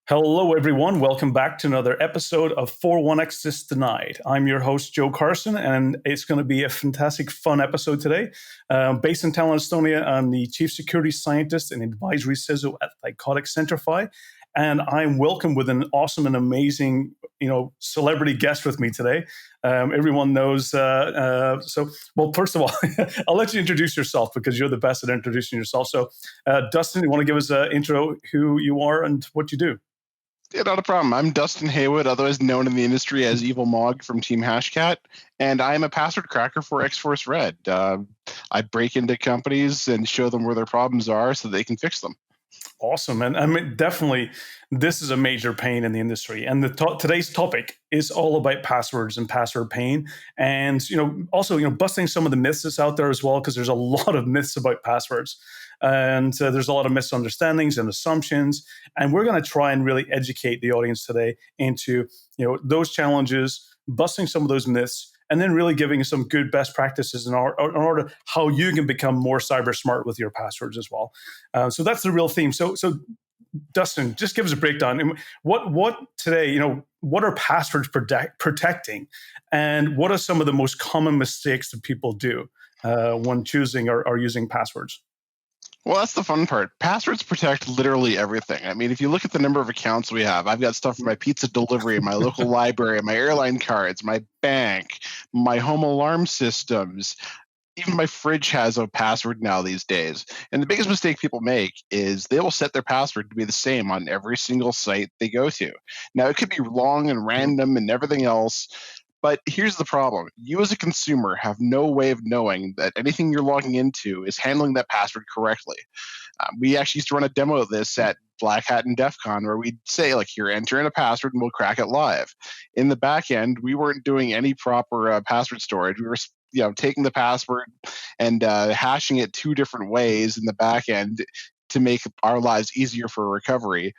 Hello, everyone. Welcome back to another episode of 41X Denied. I'm your host, Joe Carson, and it's going to be a fantastic, fun episode today. Based in Tallinn, Estonia, I'm the Chief Security Scientist and Advisory CISO at Psychotic Centrify, and I'm welcome with an awesome and amazing, celebrity guest with me today. Everyone knows. Well, first of all, I'll let you introduce yourself because you're the best at introducing yourself. So, Dustin, you want to give us an intro who you are and what you do? Yeah, not a problem. I'm Dustin Heywood, otherwise known in the industry as EvilMog from Team Hashcat, and I'm a password cracker for X-Force Red. I break into companies and show them where their problems are so they can fix them. Awesome. And I mean, definitely, this is a major pain in the industry. And today's topic is all about passwords and password pain. And, also, busting some of the myths that's out there as well, because there's a lot of myths about passwords. And there's a lot of misunderstandings and assumptions. And we're going to try and really educate the audience today into, those challenges, busting some of those myths, and then really giving some good best practices in order how you can become more cyber smart with your passwords as well. So that's the real theme. So Dustin, just give us a breakdown. What today, what are passwords protecting, and what are some of the most common mistakes that people do when choosing or using passwords? Well, that's the fun part. Passwords protect literally everything. I mean, if you look at the number of accounts we have, I've got stuff for my pizza delivery, my local library, my airline cards, my bank, my home alarm systems. Even my fridge has a password now these days. And the biggest mistake people make is they will set their password to be the same on every single site they go to. Now, it could be long and random and everything else, but here's the problem. You as a consumer have no way of knowing that anything you're logging into is handling that password correctly. We actually used to run a demo of this at Black Hat and DEF CON where we'd say, here, enter in a password and we'll crack it live. In the back end, we weren't doing any proper password storage. We were taking the password and hashing it two different ways in the back end to make our lives easier for recovery.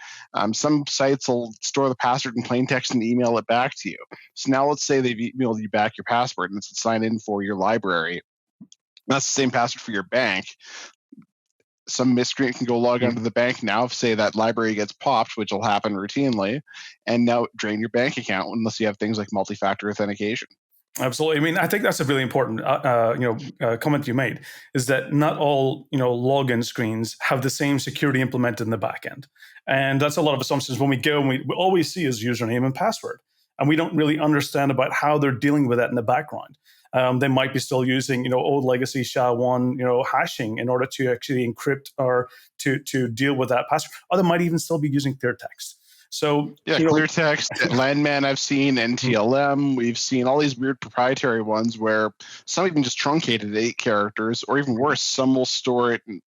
Some sites will store the password in plain text and email it back to you. So now let's say they've emailed you back your password and it's to sign in for your library. That's the same password for your bank. Some miscreant can go log onto the bank now, say that library gets popped, which will happen routinely, and now drain your bank account unless you have things like multi-factor authentication. Absolutely. I mean, I think that's a really important, comment you made is that not all, login screens have the same security implemented in the back end. And that's a lot of assumptions when we go and we all we see is username and password. And we don't really understand about how they're dealing with that in the background. They might be still using, old legacy SHA-1, hashing in order to actually encrypt or to deal with that password. Or they might even still be using clear text. So clear text, Landman I've seen, NTLM, we've seen all these weird proprietary ones where some even just truncated 8 characters, or even worse, some will store it in,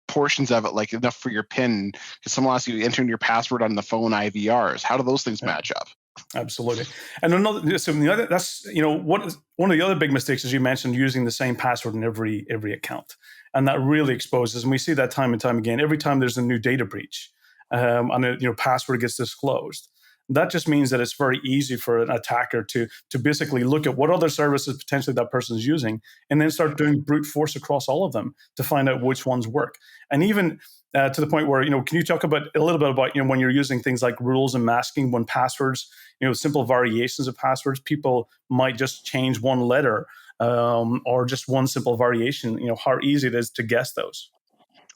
portions of it, enough for your PIN, because someone will ask you to enter in your password on the phone IVRs. How do those things match up? Absolutely. And that's one of the other big mistakes, as you mentioned, using the same password in every account, and that really exposes, and we see that time and time again. Every time there's a new data breach, and a password gets disclosed, that just means that it's very easy for an attacker to basically look at what other services potentially that person is using, and then start doing brute force across all of them to find out which ones work. And even to the point where, can you talk about a little bit about when you're using things like rules and masking, when passwords, simple variations of passwords, people might just change one letter or just one simple variation, how easy it is to guess those.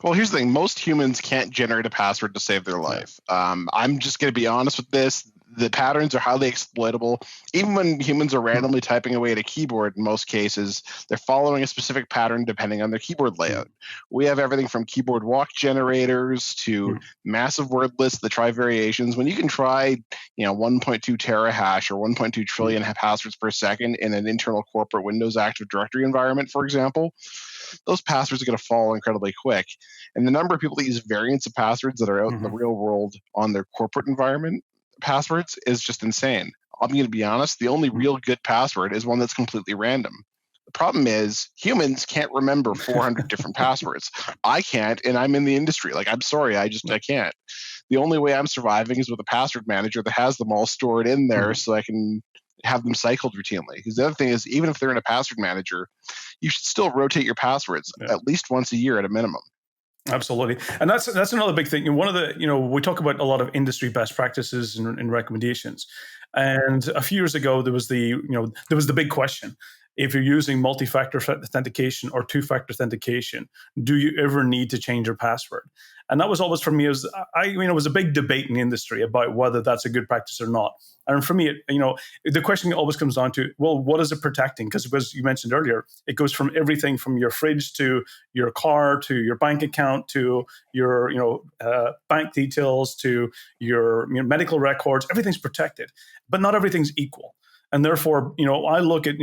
Well, here's the thing. Most humans can't generate a password to save their life. I'm just going to be honest with this. The patterns are highly exploitable. Even when humans are randomly typing away at a keyboard, in most cases, they're following a specific pattern depending on their keyboard layout. We have everything from keyboard walk generators to massive word lists that try variations. When you can try, 1.2 terahash or 1.2 trillion passwords per second in an internal corporate Windows Active Directory environment, for example, those passwords are going to fall incredibly quick. And the number of people that use variants of passwords that are out in the real world on their corporate environment passwords is just insane. I'm going to be honest, the only real good password is one that's completely random. The problem is humans can't remember 400 different passwords. I can't, and I'm in the industry. I'm sorry, I can't. The only way I'm surviving is with a password manager that has them all stored in there so I can have them cycled routinely. Because the other thing is, even if they're in a password manager, you should still rotate your passwords at least once a year at a minimum. Absolutely, and that's another big thing. And one of the we talk about a lot of industry best practices and recommendations. And a few years ago, there was the big question: if you're using multi-factor authentication or two-factor authentication, do you ever need to change your password? And that was always for me, it was a big debate in the industry about whether that's a good practice or not. And for me, the question always comes down to, well, what is it protecting? Because as you mentioned earlier, it goes from everything from your fridge to your car to your bank account to your bank details to your medical records. Everything's protected, but not everything's equal. And therefore, I look at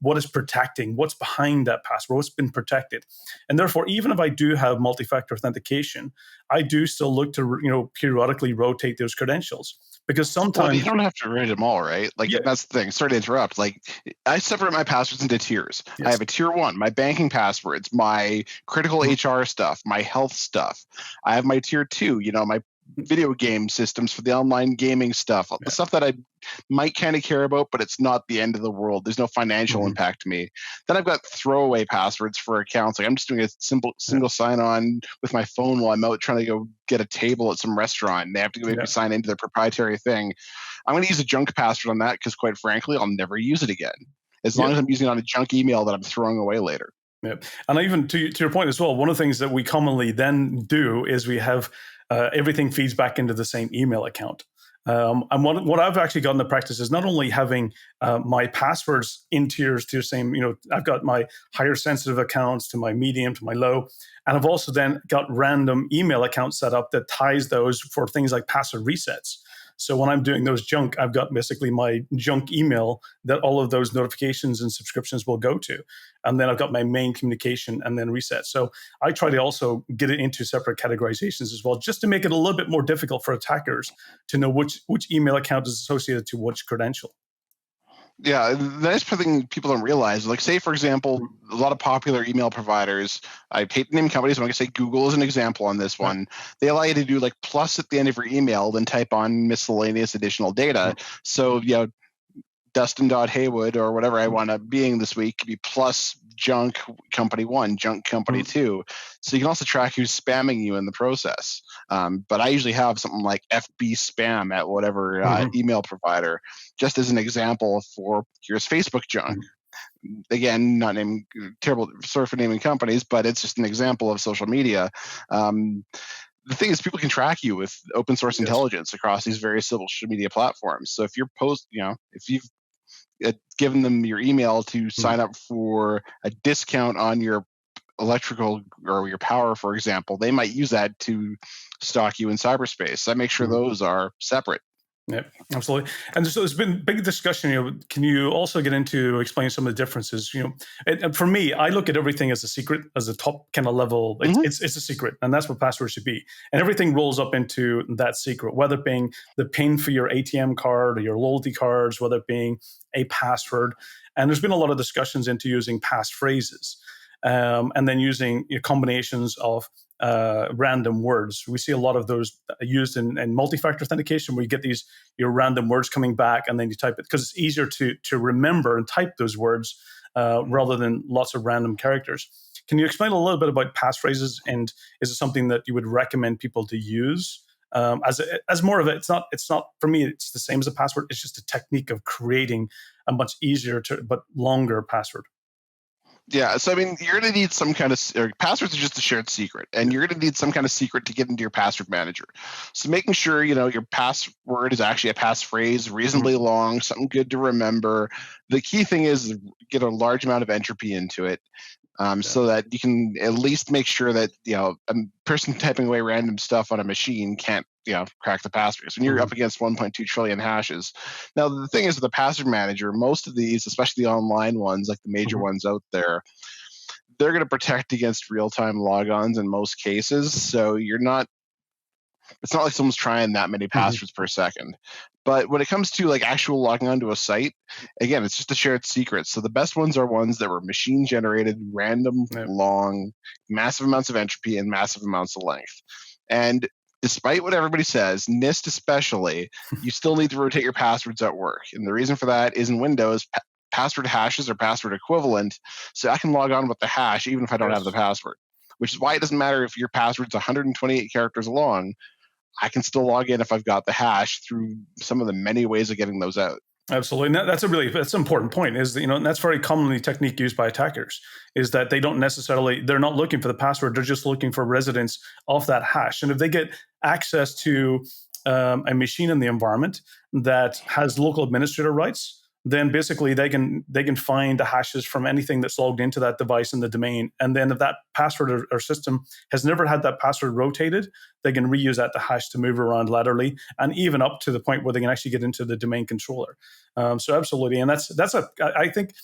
what is protecting, what's behind that password, what's been protected. And therefore, even if I do have multi-factor authentication, I do still look to periodically rotate those credentials, because Well, sometimes you don't have to read them all, right? Like, yeah, that's the thing. Sorry to interrupt. Like, I separate my passwords into tiers. I yes, have a tier one, my banking passwords, my critical HR stuff, my health stuff. I have my tier two, my video game systems for the online gaming stuff, the yeah, stuff that I might kind of care about, but it's not the end of the world. There's no financial mhm, impact to me. Then I've got throwaway passwords for accounts. Like, I'm just doing a simple yeah, single sign on with my phone while I'm out trying to go get a table at some restaurant. And they have to make yeah, me sign into their proprietary thing. I'm going to use a junk password on that because, quite frankly, I'll never use it again. As yeah. long as I'm using it on a junk email that I'm throwing away later. Yeah. And even to your point as well, one of the things that we commonly then do is we have everything feeds back into the same email account. And what I've actually gotten to practice is not only having my passwords in tiers to the same, I've got my higher sensitive accounts to my medium to my low. And I've also then got random email accounts set up that ties those for things like password resets. So when I'm doing those junk, I've got basically my junk email that all of those notifications and subscriptions will go to. And then I've got my main communication and then reset. So I try to also get it into separate categorizations as well, just to make it a little bit more difficult for attackers to know which email account is associated to which credential. Yeah, the nice thing people don't realize, like, say, for example, a lot of popular email providers, I hate to name companies, but I'm going to say Google is an example on this Yeah. one. They allow you to do like plus at the end of your email, then type on miscellaneous additional data. So, Dustin Heywood or whatever I want to being this week could be plus junk company one, junk company two. So you can also track who's spamming you in the process. But I usually have something like FB spam at whatever email provider, just as an example for here's Facebook junk. Again, not naming, terrible, sorry for naming companies, but it's just an example of social media. The thing is, people can track you with open source Yes. intelligence across these various social media platforms. So if you're if you've given them your email to sign up for a discount on your electrical or your power, for example, they might use that to stalk you in cyberspace. So I make sure those are separate. Yeah, absolutely. And so there's been big discussion. Can you also get into explain some of the differences? And for me, I look at everything as a secret, as a top kind of level. Mm-hmm. It's a secret, and that's what passwords should be. And everything rolls up into that secret, whether it being the PIN for your ATM card or your loyalty cards, whether it being a password. And there's been a lot of discussions into using passphrases, and then using combinations of random words. We see a lot of those used in multi-factor authentication, where you get these your random words coming back, and then you type it because it's easier to remember and type those words rather than lots of random characters. Can you explain a little bit about passphrases, and is it something that you would recommend people to use? As more of it, it's not for me. It's the same as a password. It's just a technique of creating a much easier but longer password. Yeah, so I mean, you're going to need some kind of passwords are just a shared secret, and you're going to need some kind of secret to get into your password manager. So making sure your password is actually a passphrase, reasonably long, something good to remember. The key thing is get a large amount of entropy into it, so that you can at least make sure that a person typing away random stuff on a machine can't crack the passwords when you're up against 1.2 trillion hashes. Now the thing is, with the password manager, most of these, especially the online ones, like the major ones out there, they're going to protect against real-time logons in most cases. So it's not like someone's trying that many passwords per second. But when it comes to like actual logging onto a site, again, it's just a shared secret. So the best ones are ones that were machine generated, random, long, massive amounts of entropy and massive amounts of length. And despite what everybody says, NIST especially, you still need to rotate your passwords at work. And the reason for that is in Windows, password hashes are password equivalent. So I can log on with the hash even if I don't have the password. which is why it doesn't matter if your password's 128 characters long. I can still log in if I've got the hash through some of the many ways of getting those out. Absolutely. And that's an important point is that, and that's very commonly technique used by attackers is that they're not looking for the password. They're just looking for residence of that hash. And if they get access to a machine in the environment that has local administrator rights, then basically they can find the hashes from anything that's logged into that device in the domain. And then if that password or system has never had that password rotated, they can reuse that to hash to move around laterally, and even up to the point where they can actually get into the domain controller. So absolutely, and I think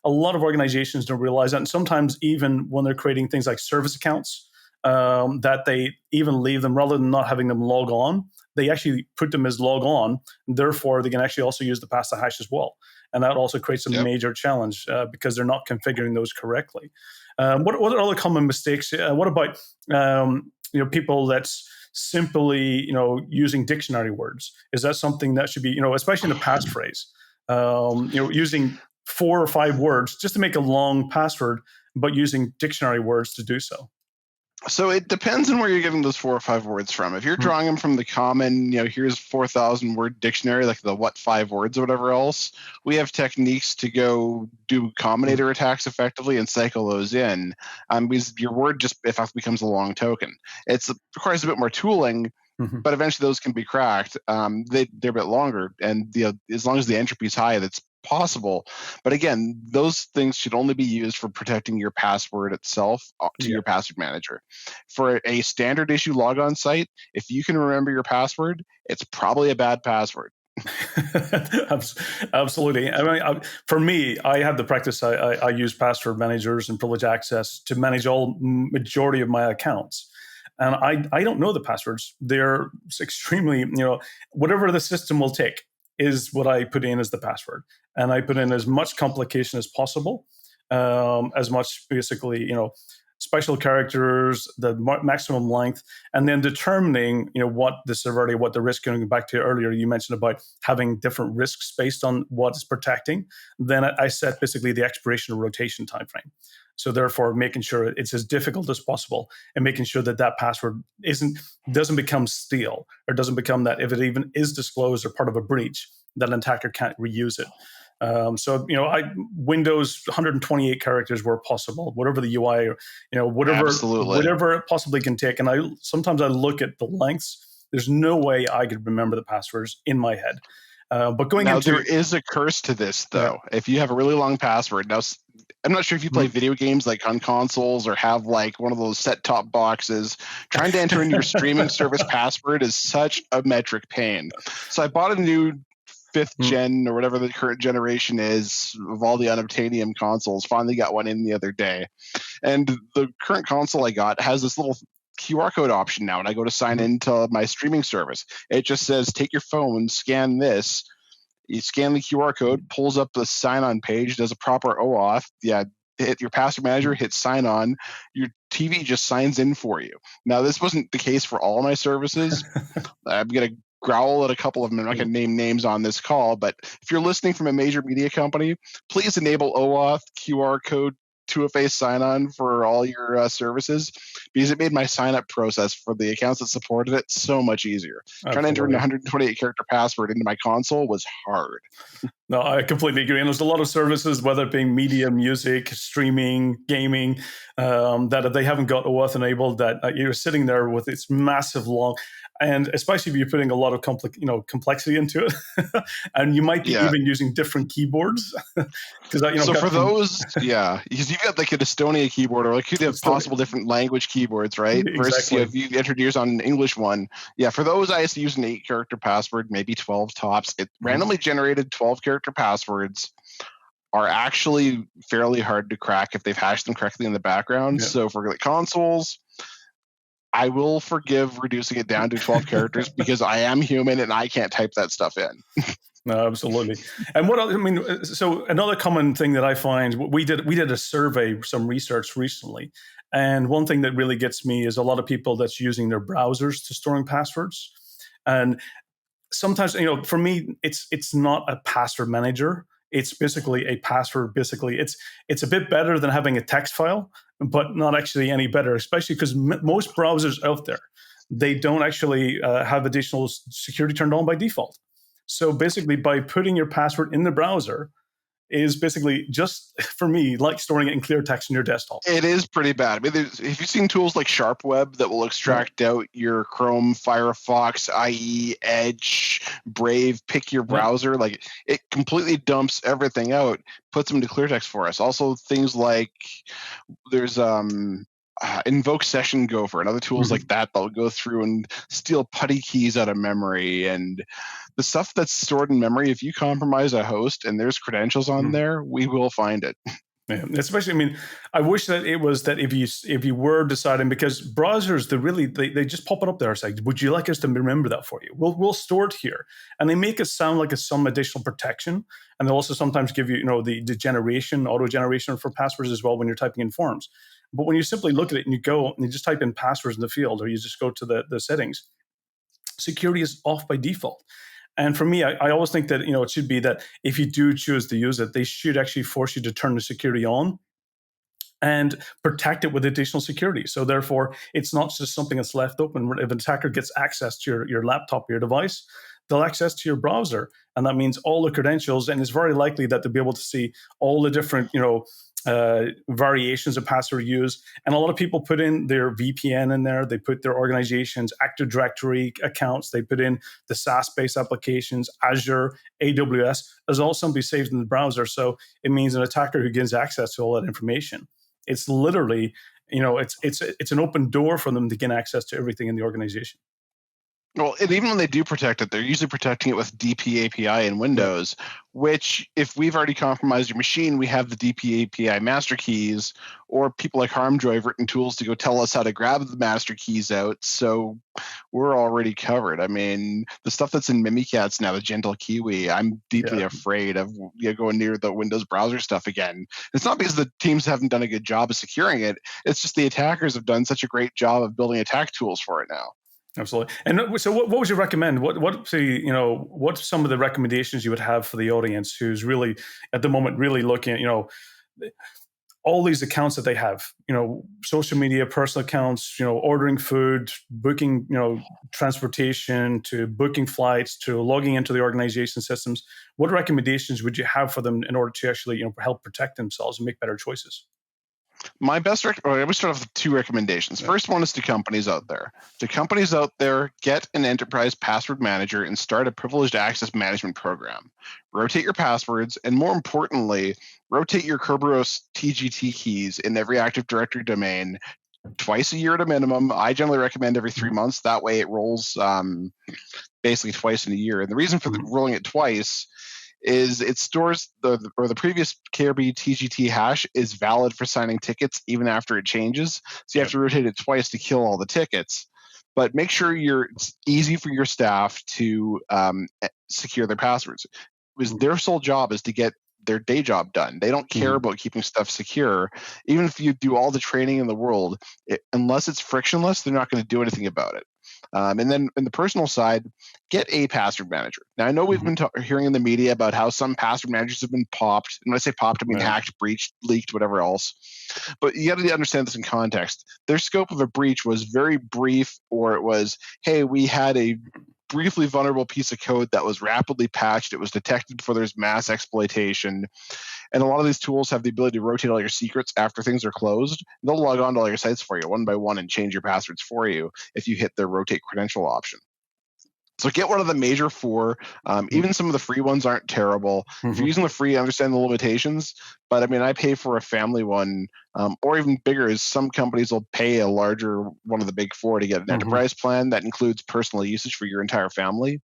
a lot of organizations don't realize that, and sometimes even when they're creating things like service accounts, that they even leave them rather than not having them log on. They actually put them as log on, and therefore they can actually also use the pass the hash as well. And that also creates a major challenge because they're not configuring those correctly. What are other common mistakes? What about people that's simply using dictionary words? Is that something that should be especially in a passphrase? Using 4 or 5 words just to make a long password, but using dictionary words to do so. So it depends on where you're getting those 4 or 5 words from. If you're drawing them from the common, here's 4,000 word dictionary, like the what 5 words or whatever else, we have techniques to go do combinator attacks effectively and cycle those in. Because your word just in fact becomes a long token. It requires a bit more tooling, but eventually those can be cracked. They're a bit longer, and as long as the entropy is high, that's possible. But again, those things should only be used for protecting your password itself to your password manager. For a standard issue logon site, if you can remember your password, it's probably a bad password. Absolutely. I mean, for me, I have the practice. I use password managers and privilege access to manage all majority of my accounts. And I don't know the passwords. They're extremely, whatever the system will take is what I put in as the password. And I put in as much complication as possible, as much basically, special characters, the maximum length, and then determining, what the severity, what the risk, going back to earlier, you mentioned about having different risks based on what is protecting. Then I set basically the expiration or rotation timeframe. So therefore, making sure it's as difficult as possible and making sure that password doesn't become stale, or doesn't become that if it even is disclosed or part of a breach, that an attacker can't reuse it. Windows 128 characters where possible, whatever the UI, whatever it possibly can take. And sometimes I look at the lengths. There's no way I could remember the passwords in my head. But there is a curse to this, though. Yeah. If you have a really long password, now I'm not sure if you play video games like on consoles or have like one of those set-top boxes. Trying to enter in your streaming service password is such a metric pain. So I bought a new 5th gen or whatever the current generation is of all the unobtainium consoles. Finally got one in the other day, and the current console I got has this little QR code option now. And I go to sign into my streaming service. It just says, take your phone, scan this. You scan the QR code, pulls up the sign-on page, does a proper OAuth. Yeah, hit your password manager, hit sign on. Your TV just signs in for you. Now, this wasn't the case for all my services. I'm going to growl at a couple of them. I'm not going to name names on this call, but if you're listening from a major media company, please enable OAuth, QR code, 2FA sign-on for all your services, because it made my sign-up process for the accounts that supported it so much easier. Absolutely. Trying to enter an 128-character password into my console was hard. No, I completely agree. And there's a lot of services, whether it being media, music, streaming, gaming, that if they haven't got OAuth enabled, that you're sitting there with its massive long, and especially if you're putting a lot of complexity into it, and you might be even using different keyboards. So for those, because you've got like an Estonia keyboard, or like you have possible different language keyboards, right? Exactly. Versus if you entered yours on an English one. Yeah, for those, I used to use an 8-character password, maybe 12 tops. It randomly generated 12-character passwords are actually fairly hard to crack if they've hashed them correctly in the background. So for like consoles, I will forgive reducing it down to 12 characters because I am human and I can't type that stuff in. No, absolutely. And so another common thing that I find, we did a survey, some research recently, and one thing that really gets me is a lot of people that's using their browsers to storing passwords. And sometimes, for me, it's not a password manager. it's basically a password. Basically, it's a bit better than having a text file, but not actually any better, especially because most browsers out there, they don't actually have additional security turned on by default. So basically, by putting your password in the browser, is basically just for me like storing it in clear text on your desktop. It is pretty bad. I mean, have you seen tools like SharpWeb that will extract out your Chrome, Firefox, IE, Edge, Brave, pick your browser? Like, it completely dumps everything out, puts them into clear text for us. Also, things like there's Invoke Session Gopher and other tools like that that'll go through and steal putty keys out of memory. And the stuff that's stored in memory, if you compromise a host and there's credentials on there, we will find it. Yeah, especially, I mean, I wish that it was that if you were deciding, because browsers, they just pop it up there. It's like, would you like us to remember that for you? We'll store it here, and they make it sound like it's some additional protection, and they also sometimes give you, the auto generation for passwords as well when you're typing in forms. But when you simply look at it and you go and you just type in passwords in the field, or you just go to the settings, security is off by default. And for me, I always think that, it should be that if you do choose to use it, they should actually force you to turn the security on and protect it with additional security. So therefore, it's not just something that's left open. If an attacker gets access to your laptop, your device, they'll access to your browser. And that means all the credentials. And it's very likely that they'll be able to see all the different, variations of password use. And a lot of people put in their VPN in there. They put their organization's Active Directory accounts. They put in the SaaS-based applications, Azure, AWS, as all simply saved in the browser. So it means an attacker who gains access to all that information. It's literally, it's an open door for them to gain access to everything in the organization. Well, and even when they do protect it, they're usually protecting it with DP API in Windows, which if we've already compromised your machine, we have the DP API master keys, or people like Harmjoy have written tools to go tell us how to grab the master keys out. So we're already covered. I mean, the stuff that's in Mimikatz now, the Gentle Kiwi, I'm deeply afraid of going near the Windows browser stuff again. It's not because the teams haven't done a good job of securing it. It's just the attackers have done such a great job of building attack tools for it now. Absolutely. And so what would you recommend? What's some of the recommendations you would have for the audience who's really at the moment really looking at, all these accounts that they have, social media, personal accounts, ordering food, booking, transportation, to booking flights, to logging into the organization systems. What recommendations would you have for them in order to actually, help protect themselves and make better choices? My best I would start off with two recommendations. First one is to companies out there. To companies out there, get an enterprise password manager and start a privileged access management program. Rotate your passwords, and more importantly, rotate your Kerberos TGT keys in every Active Directory domain twice a year at a minimum. I generally recommend every 3 months. That way it rolls basically twice in a year. And the reason for rolling it twice is it stores the previous KRB TGT hash is valid for signing tickets even after it changes. So you have to rotate it twice to kill all the tickets. But make sure it's easy for your staff to secure their passwords. Because their sole job is to get their day job done. They don't care about keeping stuff secure. Even if you do all the training in the world, unless it's frictionless, they're not going to do anything about it. And then in the personal side, get a password manager. Now, I know we've been hearing in the media about how some password managers have been popped. And when I say popped, I mean hacked, breached, leaked, whatever else. But you got to understand this in context. Their scope of a breach was very brief, or it was, hey, we had a briefly vulnerable piece of code that was rapidly patched. It was detected before there's mass exploitation. And a lot of these tools have the ability to rotate all your secrets after things are closed. They'll log on to all your sites for you one by one and change your passwords for you if you hit the rotate credential option. So get one of the major four. Even some of the free ones aren't terrible. If you're using the free, I understand the limitations. But I mean, I pay for a family one, or even bigger is some companies will pay a larger one of the big four to get an enterprise plan that includes personal usage for your entire family.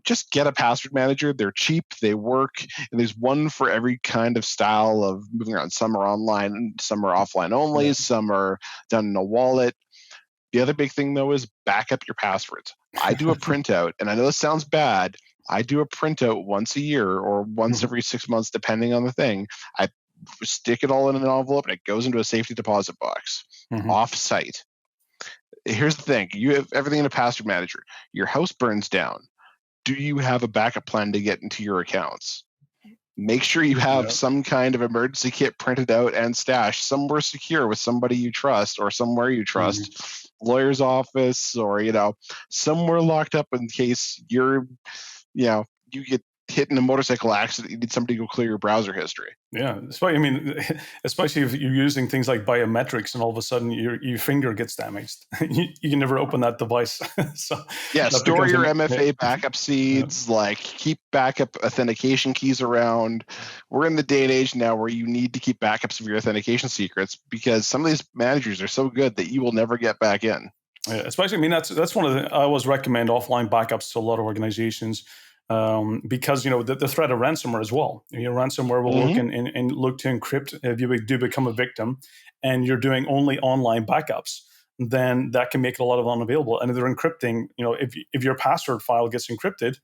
Just get a password manager. They're cheap, they work, and there's one for every kind of style of moving around. Some are online, some are offline only, some are done in a wallet. The other big thing, though, is back up your passwords. I do a printout, and I know this sounds bad. I do a printout once a year or once every 6 months, depending on the thing. I stick it all in an envelope, and it goes into a safety deposit box off-site. Here's the thing. You have everything in a password manager. Your house burns down. Do you have a backup plan to get into your accounts? Make sure you have Yeah. some kind of emergency kit printed out and stashed somewhere secure with somebody you trust or somewhere you Mhm. trust, lawyer's office, or somewhere locked up in case you get hit in a motorcycle accident. You need somebody to go clear your browser history. Yeah, especially, I mean, especially if you're using things like biometrics, and all of a sudden your finger gets damaged, you can never open that device. So Yeah, that store becomes your yeah, MFA backup yeah, seeds, like keep backup authentication keys around. We're in the day and age now where you need to keep backups of your authentication secrets because some of these managers are so good that you will never get back in. yeah. Especially, I mean, that's one of the I always recommend offline backups to a lot of organizations, because the threat of ransomware as well. Ransomware will work Hmm. and look to encrypt if you do become a victim, and you're doing only online backups. Then that can make it a lot of unavailable. And if they're encrypting, if your password file gets encrypted,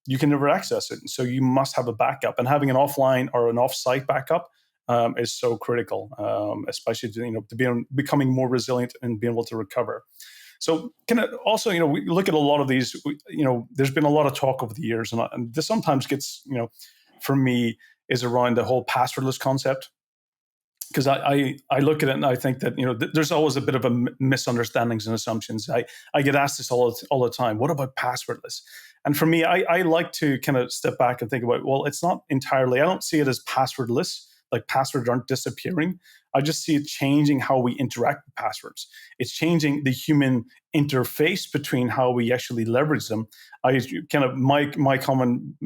you can never access it. So you must have a backup, and having an offline or an offsite backup is so critical, especially to becoming more resilient and being able to recover. So can it also, we look at a lot of these, there's been a lot of talk over the years, and this sometimes gets, for me, is around the whole passwordless concept. Because I look at it and I think that there's always a bit of a misunderstandings and assumptions. I get asked this all the time. What about passwordless? And for me, I like to kind of step back and think about, well, it's not entirely. I don't see it as passwordless. Like passwords aren't disappearing. I just see it changing how we interact with passwords. It's changing the human interface between how we actually leverage them. I kind of my common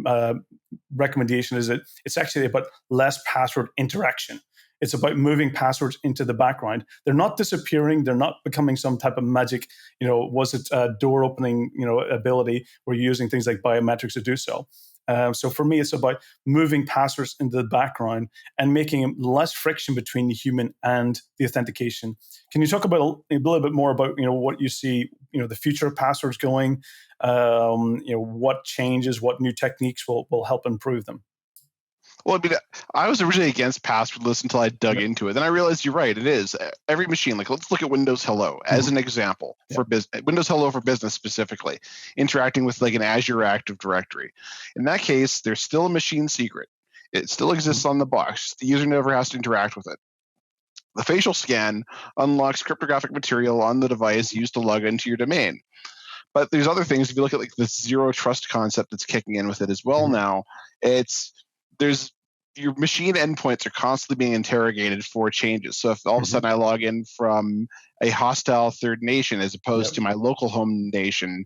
recommendation is that it's actually about less password interaction. It's about moving passwords into the background. They're not disappearing. They're not becoming some type of magic, was it a door opening, ability where you're using things like biometrics to do so. So for me, it's about moving passwords into the background and making less friction between the human and the authentication. Can you talk about a little bit more about what you see, the future of passwords going, what changes, what new techniques will help improve them? Well, I mean, I was originally against passwordless until I dug Yep. into it. Then I realized you're right. It is every machine. Like, let's look at Windows Hello as Mhm. an example Yeah. for business. Windows Hello for business specifically, interacting with like an Azure Active Directory. In that case, there's still a machine secret. It still exists Mhm. on the box. The user never has to interact with it. The facial scan unlocks cryptographic material on the device used to log into your domain. But there's other things. If you look at like this zero trust concept that's kicking in with it as well Mhm. now, it's there's your machine endpoints are constantly being interrogated for changes. So if all of a Mhm. sudden I log in from a hostile third nation as opposed Yep. to my local home nation,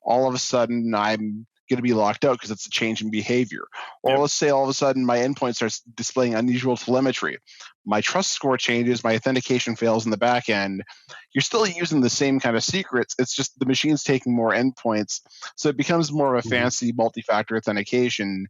all of a sudden I'm going to be locked out because it's a change in behavior. Or Yep. let's say all of a sudden my endpoint starts displaying unusual telemetry. My trust score changes, my authentication fails in the back end. You're still using the same kind of secrets. It's just the machine's taking more endpoints. So it becomes more of a Mhm. fancy multi-factor authentication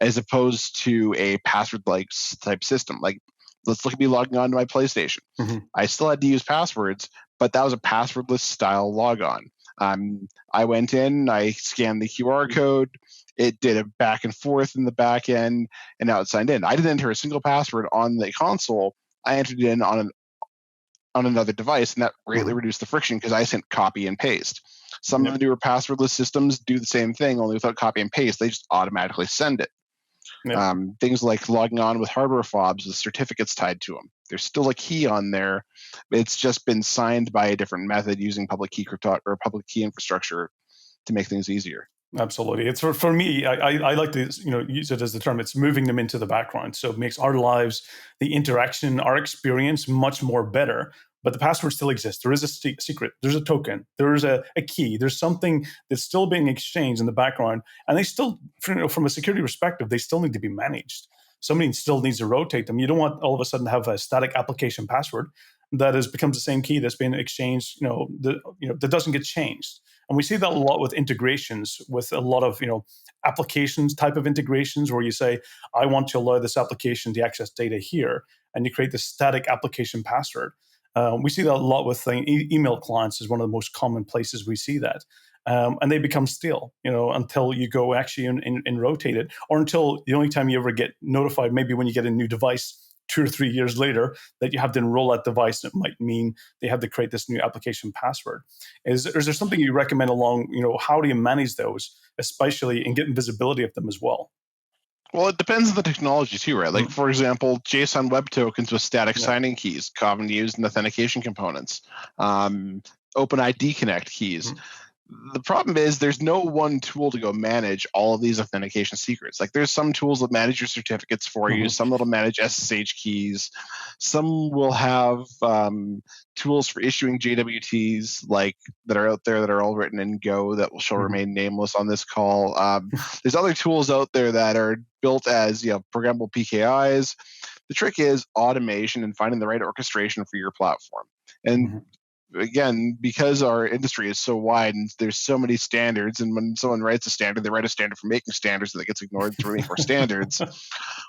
as opposed to a password like type system. Like, let's look at me logging on to my PlayStation. Mhm. I still had to use passwords, but that was a passwordless style logon. I went in, I scanned the QR code, it did a back and forth in the back end, and now it signed in. I didn't enter a single password on the console. I entered it in on another device, and that greatly Mhm. reduced the friction because I sent copy and paste. Some of Yeah. the newer passwordless systems do the same thing, only without copy and paste. They just automatically send it. Yep. Things like logging on with hardware fobs with certificates tied to them. There's still a key on there. It's just been signed by a different method using public key crypto or public key infrastructure to make things easier. Absolutely. It's for me, I like to use it as the term. It's moving them into the background. So it makes our lives, the interaction, our experience much more better. But the password still exists. There is a secret. There's a token. There is a key. There's something that's still being exchanged in the background. And they still, from a security perspective, they still need to be managed. Somebody still needs to rotate them. You don't want all of a sudden to have a static application password becomes the same key that's been exchanged, that doesn't get changed. And we see that a lot with integrations, with a lot of applications type of integrations, where you say, I want to allow this application to access data here, and you create this static application password. We see that a lot with email clients is one of the most common places we see that. And they become stale, until you go actually and rotate it, or until the only time you ever get notified, maybe when you get a new device 2 or 3 years later, that you have to enroll that device. It might mean they have to create this new application password. Is there something you recommend along, how do you manage those, especially in getting visibility of them as well? Well, it depends on the technology too, right? Like, Mm, for example, JSON Web Tokens with static yeah. signing keys, commonly used in authentication components. Um, OpenID Connect keys. Mm, The problem is there's no one tool to go manage all of these authentication secrets. Like, there's some tools that manage your certificates for you, mhm, some that'll manage SSH keys, some will have tools for issuing JWTs, like, that are out there that are all written in Go that shall mhm, remain nameless on this call. There's other tools out there that are built as programmable PKIs. The trick is automation and finding the right orchestration for your platform. And mhm, again, because our industry is so wide and there's so many standards, and when someone writes a standard, they write a standard for making standards that gets ignored to make more standards.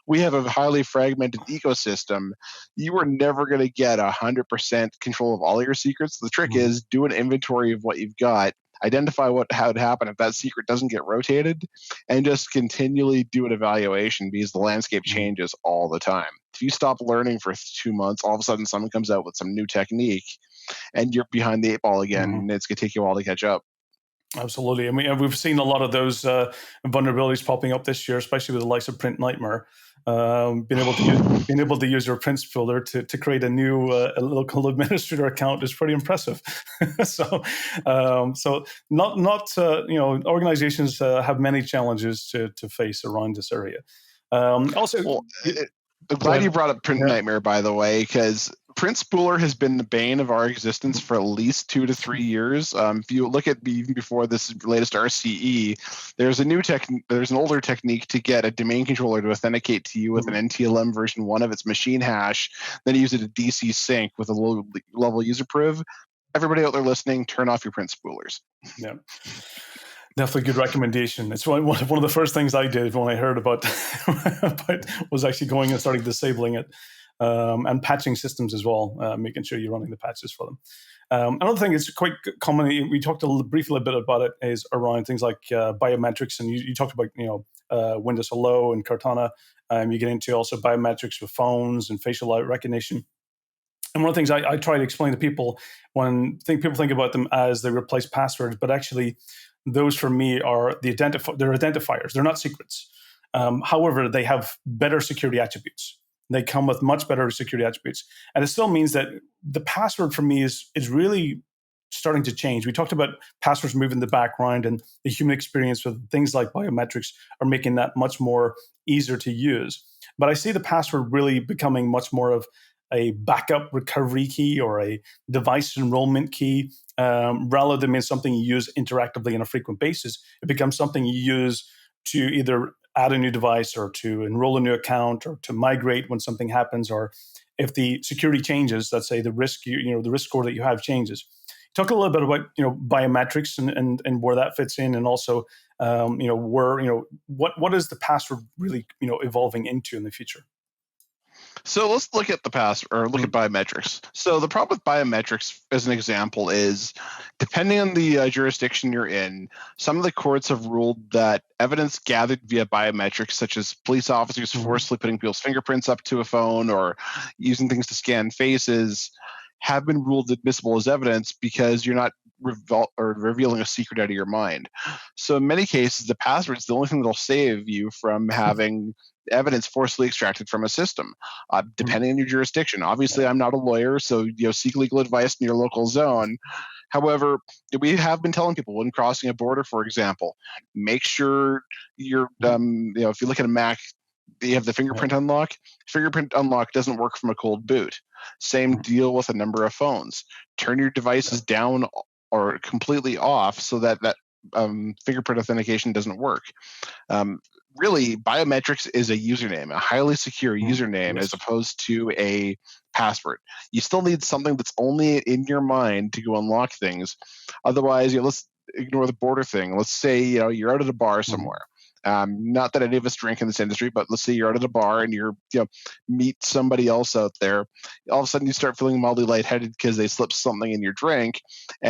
We have a highly fragmented ecosystem. You are never going to get 100% control of all your secrets. The trick mhm, is do an inventory of what you've got, identify how would happen if that secret doesn't get rotated, and just continually do an evaluation because the landscape mhm, changes all the time. If you stop learning for 2 months, all of a sudden someone comes out with some new technique and you're behind the eight ball again, mhm. and it's going to take you a while to catch up. Absolutely. I mean, we've seen a lot of those vulnerabilities popping up this year, especially with the likes of Print Nightmare. Being able to use your prints folder to create a new a local administrator account is pretty impressive. So organizations have many challenges to face around this area. Also, Well, I'm go glad ahead. you brought up Print Yeah. Nightmare, by the way, because Print Spooler has been the bane of our existence for at least 2 to 3 years. If you look at even before this latest RCE, there's an older technique to get a domain controller to authenticate to you with an NTLM version 1 of its machine hash, then use it a DC sync with a low level user priv. Everybody out there listening, turn off your Print Spoolers. Yeah. Definitely good recommendation. It's one of the first things I did when I heard about, about was actually going and starting disabling it, and patching systems as well, making sure you're running the patches for them. Another thing is quite common. We talked briefly a bit about it is around things like biometrics, and you talked about Windows Hello and Cortana. You get into also biometrics with phones and facial recognition. And one of the things I try to explain to people people think about them as they replace passwords, but actually, those for me are they're identifiers. They're not secrets. However, they have better security attributes. They come with much better security attributes, and it still means that the password for me is really starting to change. We talked about passwords moving in the background, and the human experience with things like biometrics are making that much more easier to use. But I see the password really becoming much more of a backup recovery key or a device enrollment key, rather than being something you use interactively on a frequent basis. It becomes something you use to either add a new device or to enroll a new account or to migrate when something happens, or if the security changes. Let's say the the risk score that you have changes. Talk a little bit about biometrics and where that fits in, and also where what is the password really evolving into in the future. So let's look at look at Mm, biometrics. So the problem with biometrics, as an example, is depending on the jurisdiction you're in, some of the courts have ruled that evidence gathered via biometrics, such as police officers mhm, forcibly putting people's fingerprints up to a phone or using things to scan faces, have been ruled admissible as evidence because you're not revealing a secret out of your mind. So in many cases, the password is the only thing that'll save you from having evidence forcibly extracted from a system, mhm, depending on your jurisdiction. yeah, Obviously, I'm not a lawyer, so seek legal advice in your local zone. However, we have been telling people when crossing a border, for example, make sure mhm, if you look at a Mac, you have the yeah, fingerprint unlock. Fingerprint unlock doesn't work from a cold boot. Same mhm, deal with a number of phones. Turn your yeah, devices down or completely off so that fingerprint authentication doesn't work. Um, Really, biometrics is a username, a highly secure mhm, username, yes, as opposed to a password. You still need something that's only in your mind to go unlock things. Otherwise, let's ignore the border thing. Let's say you're out at a bar mhm, somewhere. Not that any of us drink in this industry, but let's say you're out at a bar and meet somebody else out there. All of a sudden, you start feeling mildly lightheaded because they slipped something in your drink,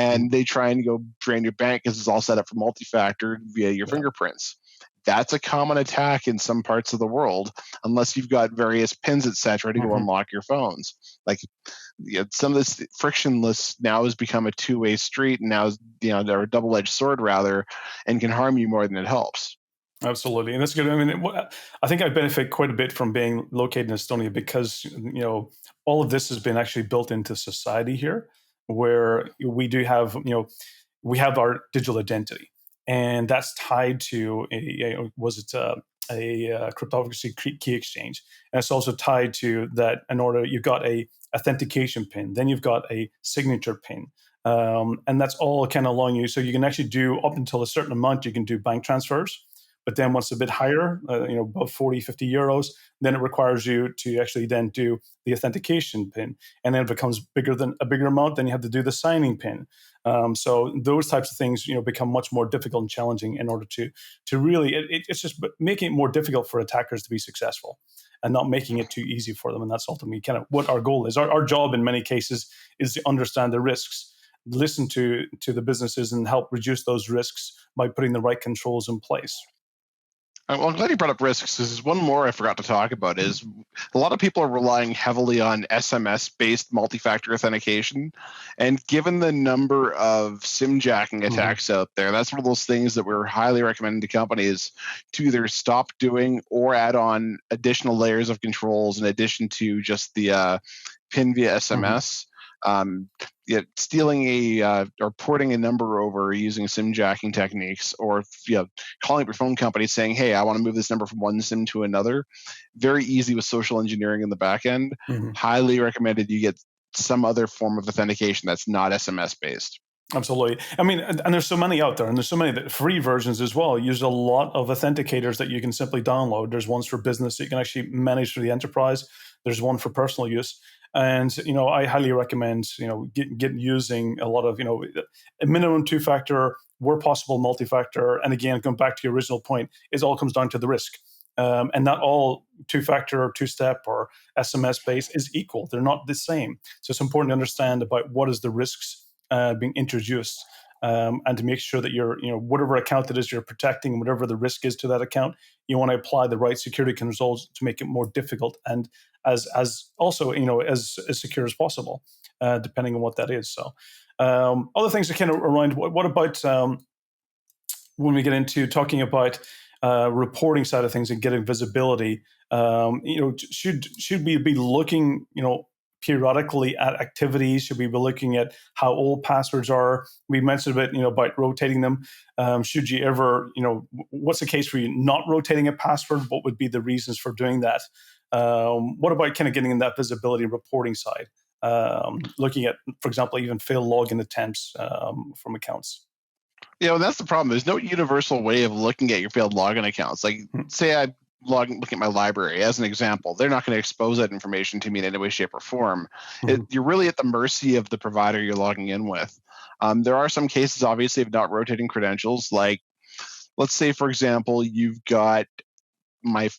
mhm, and they try and go drain your bank because it's all set up for multi-factor via your yeah, fingerprints. That's a common attack in some parts of the world, unless you've got various pins, etc., to go mhm. unlock your phones. Like, some of this frictionless now has become a two-way street, and now they're a double-edged sword rather, and can harm you more than it helps. Absolutely, and that's good. I mean, I think I benefit quite a bit from being located in Estonia because all of this has been actually built into society here, where we do have we have our digital identity, and that's tied to was it cryptography key exchange, and it's also tied to that. In order, you've got a authentication pin, then you've got a signature pin. And that's all kind of allowing you, so you can actually do up until a certain amount. You can do bank transfers, but then once a bit higher, above 40, 50 euros, then it requires you to actually then do the authentication pin. And then if it becomes bigger than a bigger amount, then you have to do the signing pin. So those types of things, become much more difficult and challenging in order to really, it's just making it more difficult for attackers to be successful and not making it too easy for them. And that's ultimately kind of what our goal is. Our job in many cases is to understand the risks, listen to the businesses, and help reduce those risks by putting the right controls in place. Well, I'm glad you brought up risks, because one more I forgot to talk about is a lot of people are relying heavily on SMS-based multi-factor authentication. And given the number of SIM jacking attacks out there, that's one of those things that we're highly recommending to companies to either stop doing or add on additional layers of controls in addition to just the PIN via SMS. Stealing or porting a number over using SIM jacking techniques, or calling up your phone company saying, "Hey, I want to move this number from one SIM to another." Very easy with social engineering in the back end. Highly recommended you get some other form of authentication that's not SMS based. Absolutely. I mean, and there's so many out there, and there's so many free versions as well. Use a lot of authenticators that you can simply download. There's ones for business that you can actually manage through the enterprise. There's one for personal use. And I highly recommend get using a lot of a minimum two-factor, where possible multi-factor. And again, going back to your original point, it all comes down to the risk. And not all two-factor or two-step or SMS based is equal. They're not the same. So it's important to understand about what is the risks being introduced, and to make sure that you're whatever account it is you're protecting, whatever the risk is to that account, you want to apply the right security controls to make it more difficult and as also as secure as possible, depending on what that is. So other things that kind of around what about when we get into talking about reporting side of things and getting visibility, should we be looking periodically at activities? Should we be looking at how old passwords are? We mentioned a bit, about rotating them. Should you ever, what's the case for you not rotating a password? What would be the reasons for doing that? What about kind of getting in that visibility reporting side? Looking at, for example, even failed login attempts from accounts. That's the problem. There's no universal way of looking at your failed login accounts. Like, say I look at my library as an example, they're not going to expose that information to me in any way, shape, or form. You're really at the mercy of the provider you're logging in with. There are some cases, obviously, of not rotating credentials. Like, let's say, for example, you've got my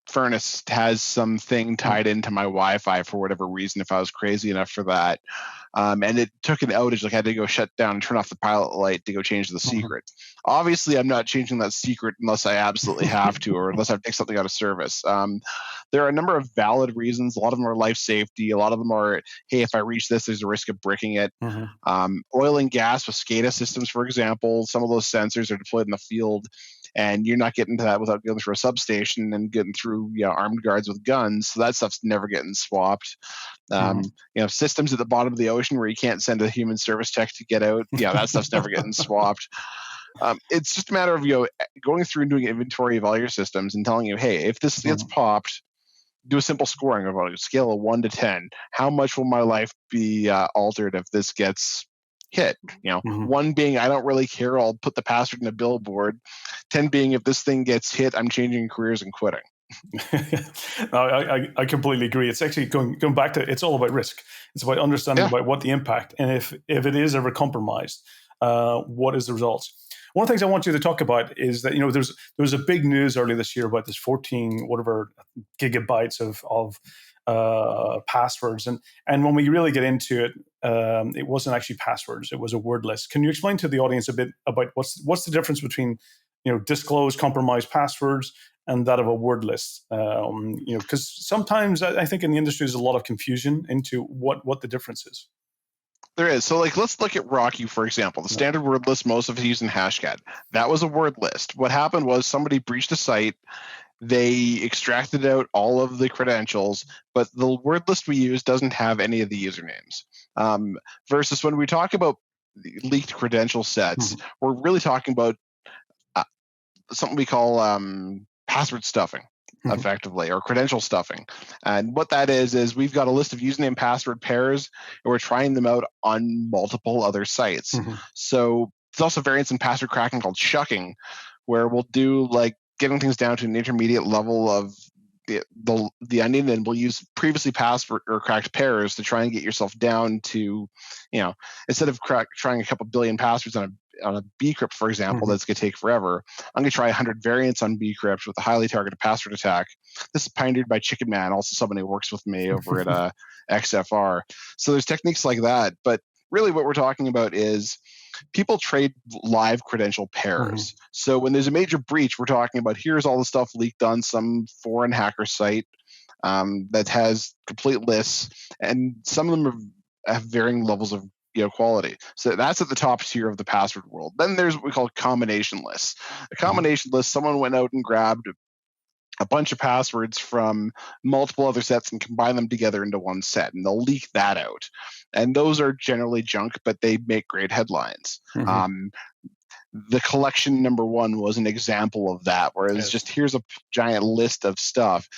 furnace has something tied into my Wi-Fi for whatever reason, if I was crazy enough for that. And it took an outage, like I had to go shut down and turn off the pilot light to go change the secret. Obviously, I'm not changing that secret unless I absolutely have to, or unless I take something out of service. There are a number of valid reasons. A lot of them are life safety. A lot of them are, hey, if I reach this, there's a risk of bricking it. Oil and gas with SCADA systems, for example, some of those sensors are deployed in the field, and you're not getting to that without going through a substation and getting through armed guards with guns. So that stuff's never getting swapped. Systems at the bottom of the ocean where you can't send a human service tech to get out. That stuff's never getting swapped. It's just a matter of going through and doing inventory of all your systems and telling you, hey, if this gets popped, do a simple scoring of a scale of 1 to 10. How much will my life be altered if this gets hit? 1 being, I don't really care, I'll put the password in a billboard. 10 being, if this thing gets hit, I'm changing careers and quitting. No, I completely agree. It's actually going back to, it's all about risk. It's about understanding about what the impact, and if it is ever compromised, what is the results. One of the things I want you to talk about is that there was a big news earlier this year about this 14 whatever gigabytes of passwords, and when we really get into it, it wasn't actually passwords; it was a word list. Can you explain to the audience a bit about what's the difference between disclosed compromised passwords and that of a word list? Because sometimes I think in the industry there's a lot of confusion into what the difference is. There is. So, like, let's look at Rocky, for example. The standard word list, most of us use in Hashcat. That was a word list. What happened was somebody breached a site. They extracted out all of the credentials, but the word list we use doesn't have any of the usernames. Versus when we talk about leaked credential sets, we're really talking about something we call password stuffing, effectively, or credential stuffing. And what that is we've got a list of username password pairs, and we're trying them out on multiple other sites. So there's also variants in password cracking called shucking, where we'll do like getting things down to an intermediate level of the onion, and we'll use previously password or cracked pairs to try and get yourself down to, instead of trying a couple billion passwords on a bcrypt, for example, that's going to take forever. I'm going to try 100 variants on bcrypt with a highly targeted password attack. This is pioneered by Chicken Man, also someone who works with me over at XFR. So there's techniques like that, but really what we're talking about is people trade live credential pairs. So when there's a major breach, we're talking about here's all the stuff leaked on some foreign hacker site that has complete lists, and some of them have varying levels of quality. So that's at the top tier of the password world. Then there's what we call combination lists. A combination list, someone went out and grabbed a bunch of passwords from multiple other sets and combine them together into one set, and they'll leak that out. And those are generally junk, but they make great headlines. The collection number one was an example of that, where it's just here's a giant list of stuff.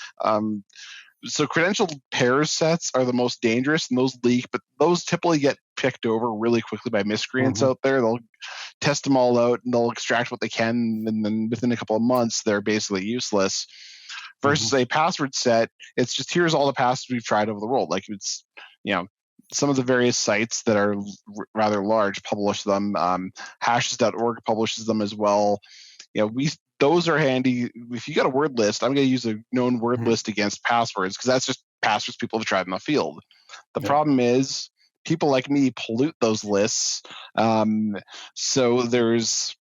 So credential pairs sets are the most dangerous, and those leak, but those typically get picked over really quickly by miscreants out there. They'll test them all out and they'll extract what they can, and then within a couple of months, they're basically useless. Versus a password set, it's just here's all the passwords we've tried over the world. Like it's, some of the various sites that are rather large publish them. Hashes.org publishes them as well. Those are handy. If you got a word list, I'm going to use a known word list against passwords, because that's just passwords people have tried in the field. The problem is people like me pollute those lists, so there's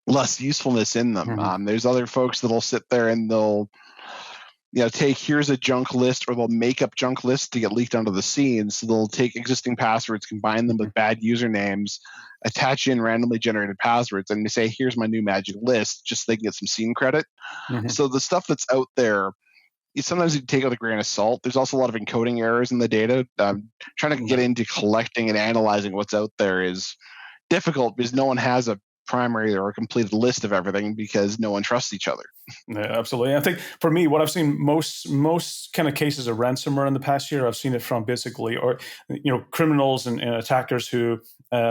less usefulness in them. There's other folks that'll sit there and they'll take here's a junk list, or they'll make up junk lists to get leaked onto the scene. So they'll take existing passwords, combine them with bad usernames, attach in randomly generated passwords, and they say, here's my new magic list, just so they can get some scene credit. So the stuff that's out there, sometimes you take it with a grain of salt. There's also a lot of encoding errors in the data. Trying to get into collecting and analyzing what's out there is difficult, because no one has a primary or a completed list of everything, because no one trusts each other. Yeah, absolutely. I think for me, what I've seen most kind of cases of ransomware in the past year, I've seen it from basically, or criminals and attackers who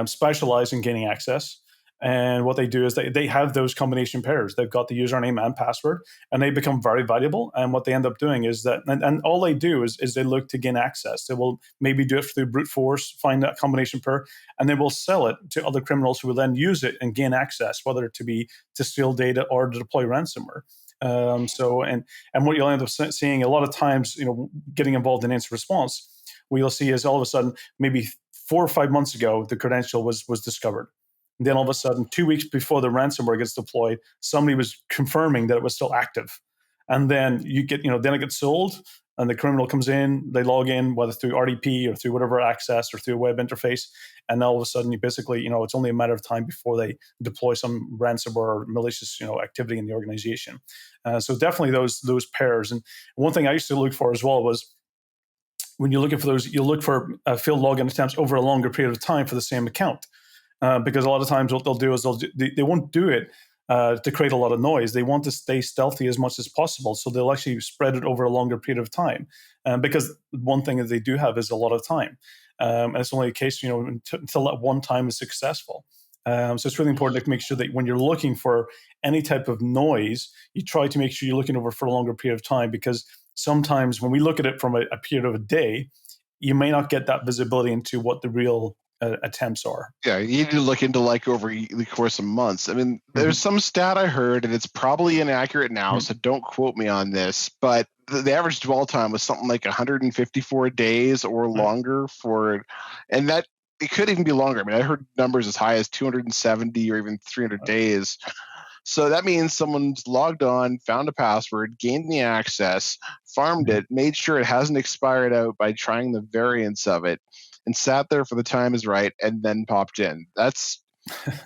specialize in gaining access. And what they do is they have those combination pairs. They've got the username and password, and they become very valuable. And what they end up doing is that, and all they do is they look to gain access. They will maybe do it through brute force, find that combination pair, and they will sell it to other criminals who will then use it and gain access, whether it to steal data or to deploy ransomware. And what you'll end up seeing a lot of times, getting involved in incident response, what you'll see is all of a sudden, maybe 4 or 5 months ago, the credential was discovered. And then all of a sudden, 2 weeks before the ransomware gets deployed, somebody was confirming that it was still active. And then then it gets sold, and the criminal comes in, they log in, whether through RDP or through whatever access or through a web interface. And all of a sudden, you basically, it's only a matter of time before they deploy some ransomware or malicious, activity in the organization. So definitely those pairs. And one thing I used to look for as well was, when you're looking for those, you'll look for failed login attempts over a longer period of time for the same account. Because a lot of times what they'll do is they won't do it to create a lot of noise. They want to stay stealthy as much as possible, so they'll actually spread it over a longer period of time. Because one thing that they do have is a lot of time, and it's only a case until that one time is successful. So it's really important to make sure that when you're looking for any type of noise, you try to make sure you're looking over for a longer period of time, because sometimes when we look at it from a period of a day, you may not get that visibility into what the real attempts are. Yeah, you need to look into over the course of months. I mean, there's some stat I heard, and it's probably inaccurate now, so don't quote me on this, but the average dwell time was something like 154 days or longer and that it could even be longer. I mean, I heard numbers as high as 270 or even 300 days. So that means someone's logged on, found a password, gained the access, farmed it, made sure it hasn't expired out by trying the variants of it. and sat there for the time is right and then popped in. That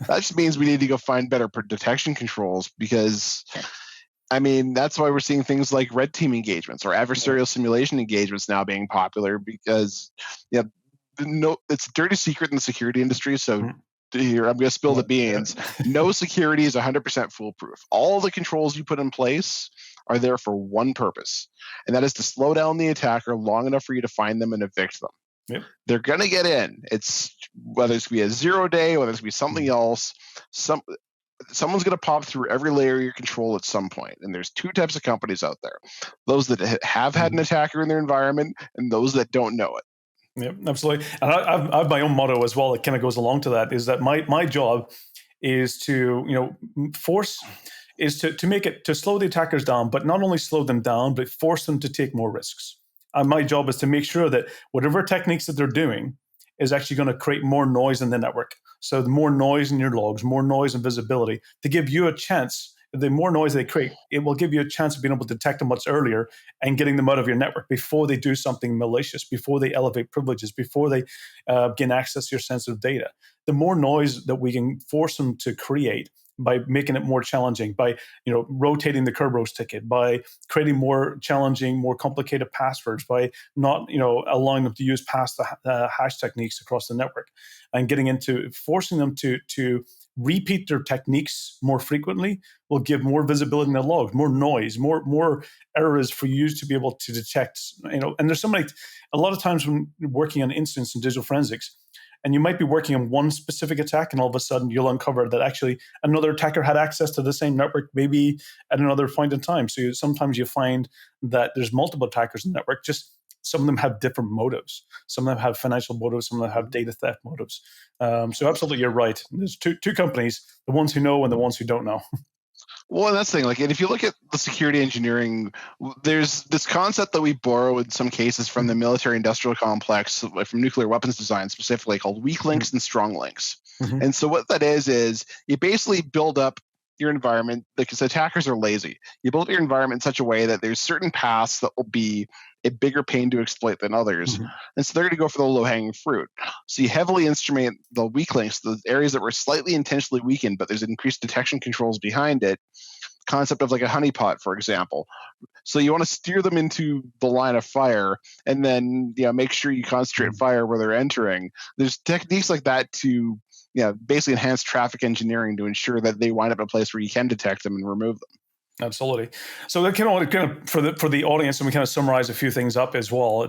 just means we need to go find better detection controls, because I mean, that's why we're seeing things like red team engagements or adversarial simulation engagements now being popular, because it's a dirty secret in the security industry. So here, I'm going to spill the beans. No security is 100% foolproof. All the controls you put in place are there for one purpose, and that is to slow down the attacker long enough for you to find them and evict them. Yep. They're going to get in. It's whether it's going to be a 0 day, whether it's going to be something else, someone's going to pop through every layer of your control at some point. And there's two types of companies out there: those that have had an attacker in their environment, and those that don't know it. Yeah, absolutely. And I have my own motto as well. It kind of goes along to that. Is that my job is to to make it, to slow the attackers down, but not only slow them down, but force them to take more risks. And my job is to make sure that whatever techniques that they're doing is actually going to create more noise in the network. So the more noise in your logs, more noise and visibility, to give you a chance. The more noise they create, it will give you a chance of being able to detect them much earlier and getting them out of your network before they do something malicious, before they elevate privileges, before they gain access to your sensitive data. The more noise that we can force them to create by making it more challenging, by rotating the Kerberos ticket, by creating more challenging, more complicated passwords, by not allowing them to use past the hash techniques across the network, and getting into forcing them to repeat their techniques more frequently will give more visibility in the log, more noise, more errors for you to be able to detect. And there's a lot of times when working on incidents in digital forensics, and you might be working on one specific attack, and all of a sudden you'll uncover that actually another attacker had access to the same network, maybe at another point in time. So sometimes you find that there's multiple attackers in the network. Just some of them have different motives. Some of them have financial motives. Some of them have data theft motives. So absolutely, you're right. There's two companies: the ones who know and the ones who don't know. Well, and that's the thing. Like, and if you look at the security engineering, there's this concept that we borrow in some cases from the military-industrial complex, like from nuclear weapons design specifically, called weak links and strong links. And so what that is you basically build up your environment, because attackers are lazy. You build your environment in such a way that there's certain paths that will be a bigger pain to exploit than others. And so they're going to go for the low-hanging fruit. So you heavily instrument the weak links, the areas that were slightly intentionally weakened, but there's increased detection controls behind it. Concept of like a honeypot, for example. So you want to steer them into the line of fire, and then make sure you concentrate fire where they're entering. There's techniques like that to basically enhance traffic engineering to ensure that they wind up in a place where you can detect them and remove them. Absolutely. So that kind of for the audience, and we kind of summarize a few things up as well.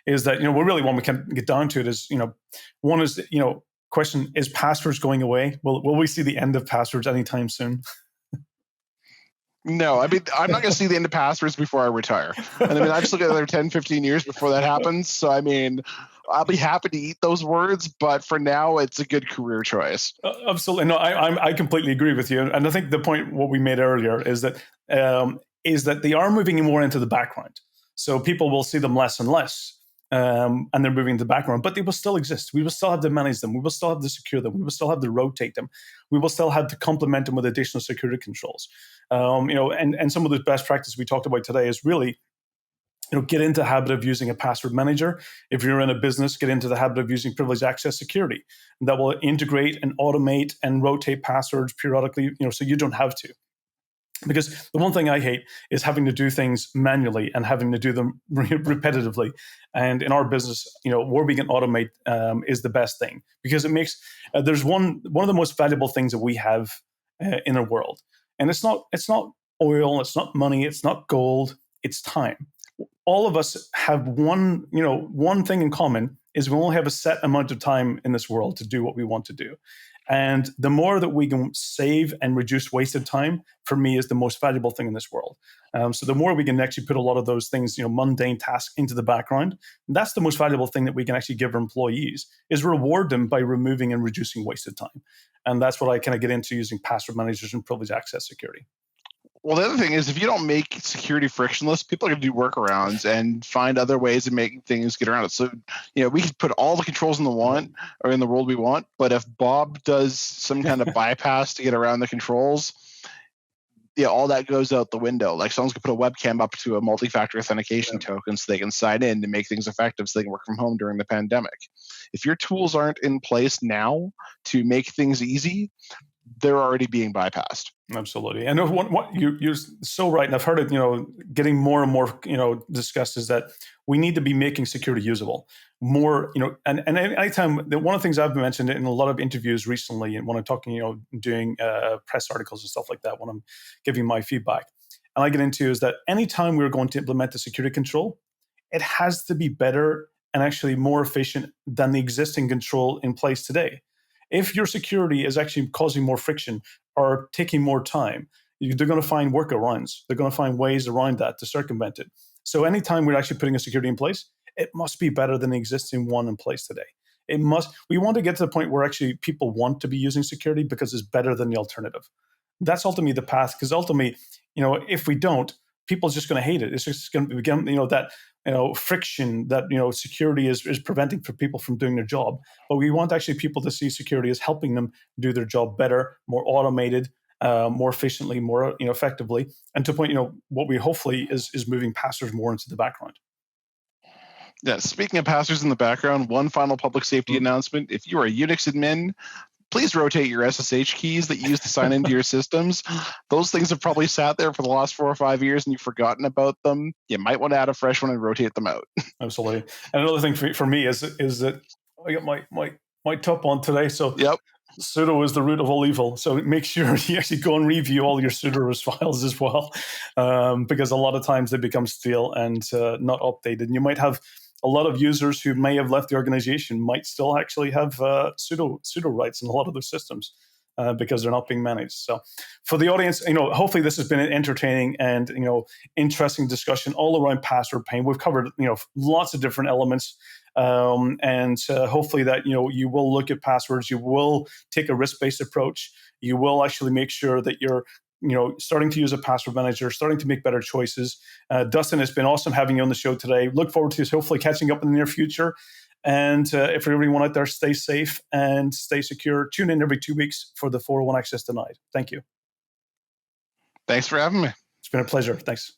Is that we really, when we can get down to it, is one is question: is passwords going away? Will we see the end of passwords anytime soon? No, I mean, I'm not going to see the end of passwords before I retire. And I mean, I've still got another 10, 15 years before that happens. So, I mean, I'll be happy to eat those words, but for now, it's a good career choice. Absolutely. No, I completely agree with you. And I think the point, what we made earlier, is that they are moving more into the background. So people will see them less and less. And they're moving to the background, but they will still exist. We will still have to manage them. We will still have to secure them. We will still have to rotate them. We will still have to complement them with additional security controls. And some of the best practice we talked about today is really, get into the habit of using a password manager. If you're in a business, get into the habit of using privileged access security that will integrate and automate and rotate passwords periodically, so you don't have to. Because the one thing I hate is having to do things manually and having to do them repetitively. And in our business, where we can automate is the best thing, because it makes there's one of the most valuable things that we have in our world, and it's not oil, it's not money, it's not gold, it's time. All of us have one thing in common, is we only have a set amount of time in this world to do what we want to do. And the more that we can save and reduce wasted time, for me, is the most valuable thing in this world. So the more we can actually put a lot of those things, mundane tasks into the background, that's the most valuable thing that we can actually give our employees, is reward them by removing and reducing wasted time. And that's what I kind of get into using password managers and privileged access security. Well, the other thing is, if you don't make security frictionless, people are going to do workarounds and find other ways of making things get around it. So, we could put all the controls in the world we want, but if Bob does some kind of bypass to get around the controls, yeah, all that goes out the window. Like someone's gonna put a webcam up to a multi-factor authentication token so they can sign in to make things effective so they can work from home during the pandemic. If your tools aren't in place now to make things easy, they're already being bypassed. Absolutely. And what you're so right. And I've heard it, getting more and more, discussed is that we need to be making security usable more, and anytime one of the things I've mentioned in a lot of interviews recently, and when I'm talking, doing press articles and stuff like that, when I'm giving my feedback, and I get into is that anytime we're going to implement a security control, it has to be better and actually more efficient than the existing control in place today. If your security is actually causing more friction or taking more time, they're going to find workarounds. They're going to find ways around that to circumvent it. So anytime we're actually putting a security in place, it must be better than the existing one in place today. We want to get to the point where actually people want to be using security because it's better than the alternative. That's ultimately the path, because ultimately, if we don't, people's just going to hate it. It's just going to become, that friction that security is preventing for people from doing their job. But we want actually people to see security as helping them do their job better, more automated, more efficiently, more effectively, and to point what we hopefully is moving passwords more into the background. Yeah, speaking of passwords in the background, one final public safety announcement. If you are a Unix admin, please rotate your SSH keys that you use to sign into your systems. Those things have probably sat there for the last 4 or 5 years and you've forgotten about them. You might want to add a fresh one and rotate them out. Absolutely. And another thing for me is that I got my top on today. So yep. Sudo is the root of all evil. So make sure you actually go and review all your sudo files as well, because a lot of times they become stale and not updated. And you might have a lot of users who may have left the organization might still actually have sudo rights in a lot of those systems because they're not being managed. So for the audience, hopefully this has been an entertaining and interesting discussion all around password pain. We've covered lots of different elements. And hopefully that you will look at passwords, you will take a risk-based approach, you will actually make sure that you're starting to use a password manager, starting to make better choices. Dustin, it's been awesome having you on the show today. Look forward to hopefully catching up in the near future. And if everyone out there, stay safe and stay secure. Tune in every 2 weeks for the 401 Access Denied. Thank you. Thanks for having me. It's been a pleasure. Thanks.